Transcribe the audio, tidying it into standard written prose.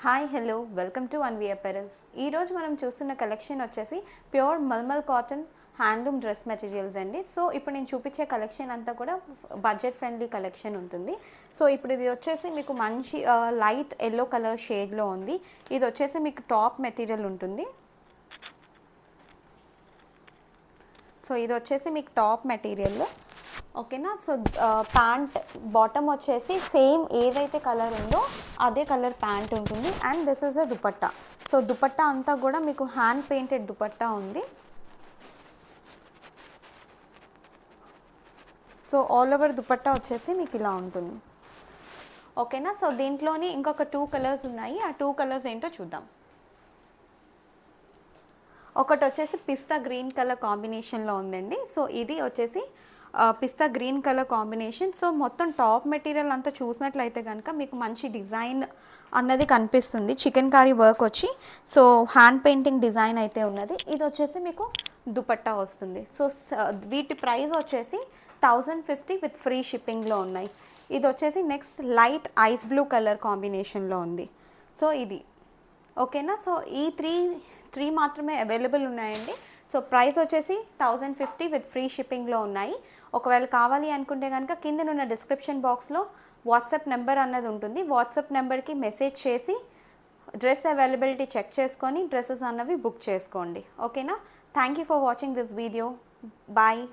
Hi hello welcome to Anvi apparels. ఈరోజు మనం చూస్తున్న కలెక్షన్ వచ్చేసి pure mulmul cotton handloom dress materials అండి. సో ఇప్పుడు నేను చూపించే కలెక్షన్ అంతా కూడా బడ్జెట్ ఫ్రెండ్లీ కలెక్షన్ ఉంటుంది. సో ఇప్పుడు ఇది వచ్చేసి మీకు మంచి లైట్ ఎల్లో కలర్ షేడ్లో ఉంది. ఇది వచ్చేసి మీకు టాప్ మెటీరియల్ ఉంటుంది. సో ఇది వచ్చేసి మీకు టాప్ మెటీరియల్, ఓకేనా. సో ప్యాంట్ బాటమ్ వచ్చేసి సేమ్ ఏదైతే కలర్ ఉందో అదే కలర్ ప్యాంట్ ఉంటుంది. And this is a dupatta. So dupatta అంతా కూడా మీకు హ్యాండ్ పెయింటెడ్ దుపట్టా ఉంది. సో ఆల్ ఓవర్ దుపట్టా వచ్చేసి మీకు ఇలా ఉంటుంది, ఓకేనా. సో దీంట్లోని ఇంకొక 2 కలర్స్ ఉన్నాయి. ఆ 2 కలర్స్ ఏంటో చూద్దాం. ఒకటి వచ్చేసి పిస్తా గ్రీన్ కలర్ కాంబినేషన్లో ఉందండి. సో ఇది వచ్చేసి పిస్తా గ్రీన్ కలర్ కాంబినేషన్. సో మొత్తం టాప్ మెటీరియల్ అంతా చూసినట్లయితే కనుక మీకు మంచి డిజైన్ అన్నది కనిపిస్తుంది. చికెన్ కారీ వర్క్ వచ్చి సో హ్యాండ్ పెయింటింగ్ డిజైన్ అయితే ఉన్నది. ఇది వచ్చేసి మీకు దుపట్టా వస్తుంది. సో వీటి ప్రైస్ వచ్చేసి 1050 విత్ ఫ్రీ షిప్పింగ్లో ఉన్నాయి. ఇది వచ్చేసి next light ice blue colour కాంబినేషన్లో ఉంది. సో ఇది ఓకేనా. సో ఈ త్రీ మాత్రమే అవైలబుల్ ఉన్నాయండి. సో ప్రైస్ వచ్చేసి 1050 విత్ ఫ్రీ షిప్పింగ్లో ఉన్నాయి. ఒకవేళ కావాలి అనుకుంటే కనుక కిందనున్న డిస్క్రిప్షన్ బాక్స్లో వాట్సాప్ నెంబర్ అన్నది ఉంటుంది. వాట్సాప్ నెంబర్కి మెసేజ్ చేసి డ్రెస్ అవైలబిలిటీ చెక్ చేసుకొని డ్రెస్సెస్ అన్నవి బుక్ చేసుకోండి, ఓకేనా. Thank you for watching this video. Bye.